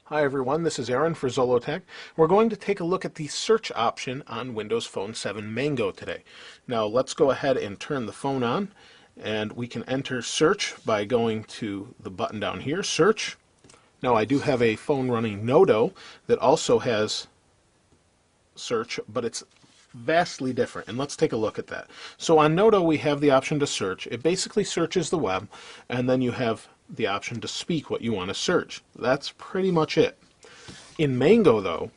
Hi everyone, this is Aaron for Zollotech. We're going to take a look at the search option on Windows Phone 7 Mango today. Now let's go ahead and turn the phone on, and we can enter search by going to the button down here, search. Now I do have a phone running Nodo that also has search, but it's vastly different, and let's take a look at that. So on Nodo we have the option to search. It basically searches the web, and then you have the option to speak what you want to search. That's pretty much it. In Mango, though,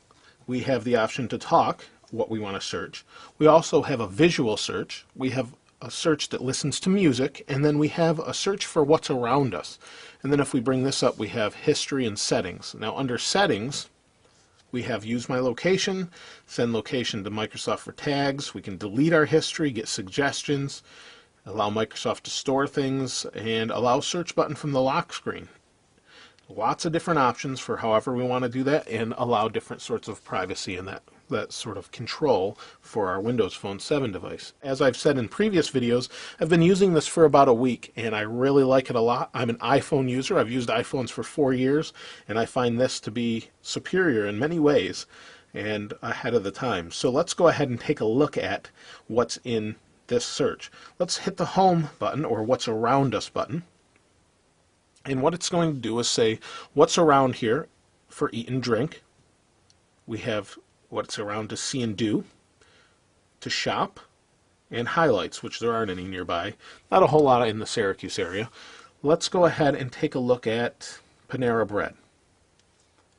we have the option to talk what we want to search. We also have a visual search. We have a search that listens to music, and then we have a search for what's around us. And then if we bring this up, we have history and settings. Now under settings, we have use my location, send location to Microsoft for tags. We can delete our history, get suggestions, allow Microsoft to store things, and allow search button from the lock screen. Lots of different options for however we want to do that, and allow different sorts of privacy and that sort of control for our Windows Phone 7 device. As I've said in previous videos, I've been using this for about a week, and I really like it a lot. I'm an iPhone user. I've used iPhones for 4 years, and I find this to be superior in many ways and ahead of the time. So let's go ahead and take a look at what's in this search. Let's hit the home button, or what's around us button, and what it's going to do is say what's around here for eat and drink. We have what's around to see and do, to shop, and highlights, which there aren't any nearby. Not a whole lot in the Syracuse area. Let's go ahead and take a look at Panera Bread.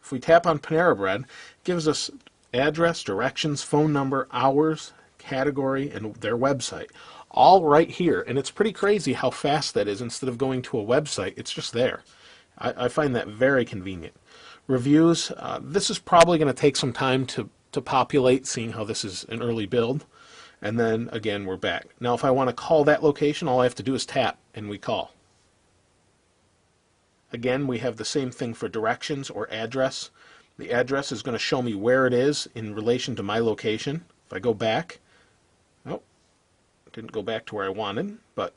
If we tap on Panera Bread, it gives us address, directions, phone number, hours, category, and their website, all right here. And it's pretty crazy how fast that is. Instead of going to a website, it's just there. I find that very convenient. Reviews, this is probably going to take some time to populate, seeing how this is an early build. And then again, we're back. Now if I want to call that location, all I have to do is tap and we call. Again, we have the same thing for directions or address. The address is going to show me where it is in relation to my location. If I go back, oh, didn't go back to where I wanted, but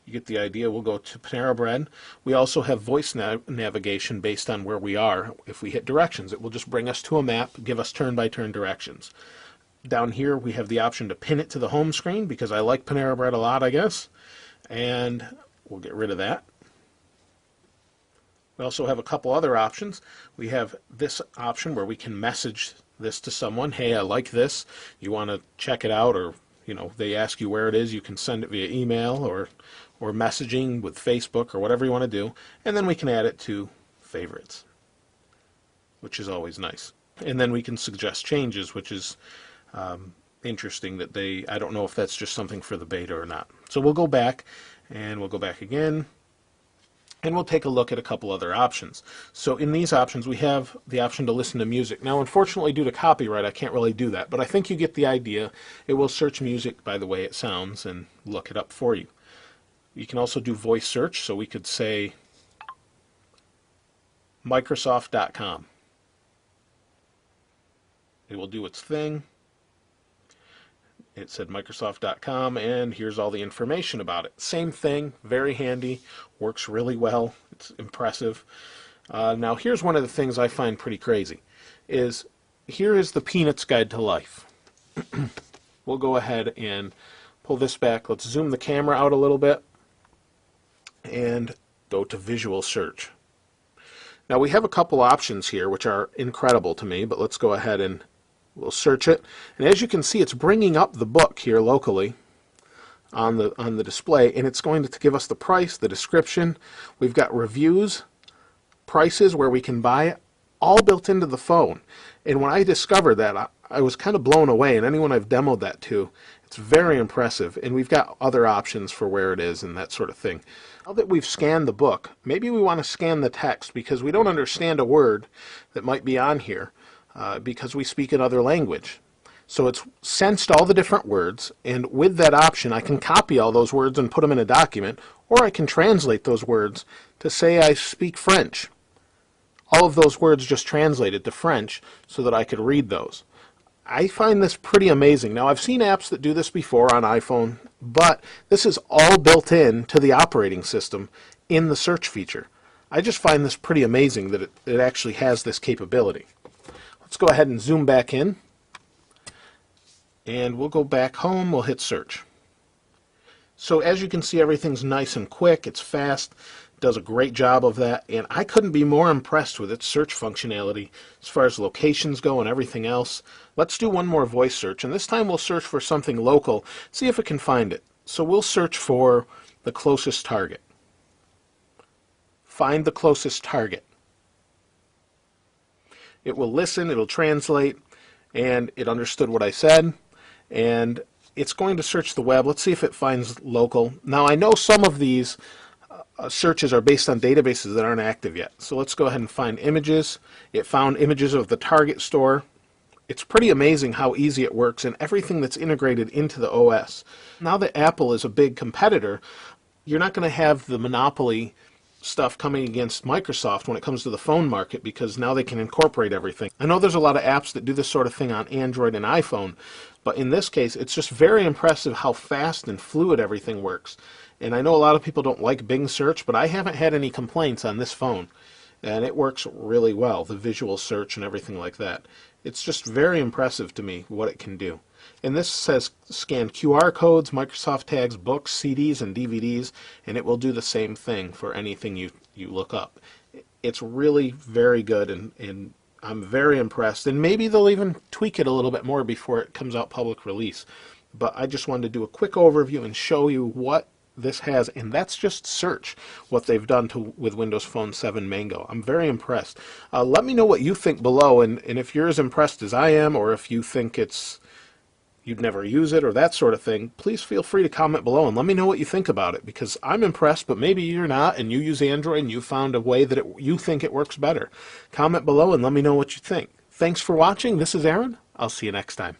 you get the idea. We'll go to Panera Bread. We also have voice navigation based on where we are. If we hit directions, it will just bring us to a map, give us turn-by-turn directions. Down here we have the option to pin it to the home screen, because I like Panera Bread a lot, I guess, and we'll get rid of that. We also have a couple other options. We have this option where we can message this to someone. Hey, I like this. You want to check it out, or they ask you where it is, you can send it via email or messaging with Facebook or whatever you want to do. And then we can add it to favorites, which is always nice. And then we can suggest changes, which is interesting that I don't know if that's just something for the beta or not. So we'll go back, and we'll go back again, and we'll take a look at a couple other options. So in these options, we have the option to listen to music. Now, unfortunately, due to copyright, I can't really do that, but I think you get the idea. It will search music by the way it sounds and look it up for you. You can also do voice search, so we could say Microsoft.com. It will do its thing. It said Microsoft.com, and here's all the information about it. Same thing, very handy, works really well, it's impressive. Now here's one of the things I find pretty crazy, is here is the Peanuts Guide to Life. We'll go ahead and pull this back. Let's zoom the camera out a little bit and go to visual search. Now we have a couple options here which are incredible to me, but let's go ahead and we'll search it, and as you can see, it's bringing up the book here locally on the display, and it's going to give us the price, the description. We've got reviews, prices where we can buy it, all built into the phone. And when I discovered that, I was kind of blown away, and anyone I've demoed that to, it's very impressive. And we've got other options for where it is and that sort of thing. Now that we've scanned the book, maybe we want to scan the text because we don't understand a word that might be on here. Because we speak another language. So it's sensed all the different words, and with that option I can copy all those words and put them in a document, or I can translate those words to say I speak French. All of those words just translated to French so that I could read those. I find this pretty amazing. Now I've seen apps that do this before on iPhone, but this is all built in to the operating system in the search feature. I just find this pretty amazing that it actually has this capability. Let's go ahead and zoom back in, and we'll go back home. We'll hit search. So as you can see, everything's nice and quick. It's fast, does a great job of that, and I couldn't be more impressed with its search functionality as far as locations go and everything else. Let's do one more voice search, and this time we'll search for something local, see if it can find it. So we'll search for the closest target. Find the closest target. It will listen, it'll translate, and it understood what I said, and it's going to search the web. Let's see if it finds local. Now I know some of these searches are based on databases that aren't active yet. So let's go ahead and find images. It found images of the Target store. It's pretty amazing how easy it works and everything that's integrated into the OS. Now that Apple is a big competitor, you're not going to have the monopoly stuff coming against Microsoft when it comes to the phone market, because now they can incorporate everything. I know there's a lot of apps that do this sort of thing on Android and iPhone, but in this case it's just very impressive how fast and fluid everything works. And I know a lot of people don't like Bing search, but I haven't had any complaints on this phone, and it works really well, the visual search and everything like that. It's just very impressive to me what it can do. And this says scan QR codes, Microsoft tags, books, CDs, and DVDs, and it will do the same thing for anything you look up. It's really very good, and I'm very impressed. And maybe they'll even tweak it a little bit more before it comes out public release. But I just wanted to do a quick overview and show you what this has, and that's just search, what they've done with Windows Phone 7 Mango. I'm very impressed. Let me know what you think below, and if you're as impressed as I am, or if you think you'd never use it or that sort of thing, please feel free to comment below and let me know what you think about it, because I'm impressed, but maybe you're not and you use Android and you found a way that you think it works better. Comment below and let me know what you think. Thanks for watching. This is Aaron. I'll see you next time.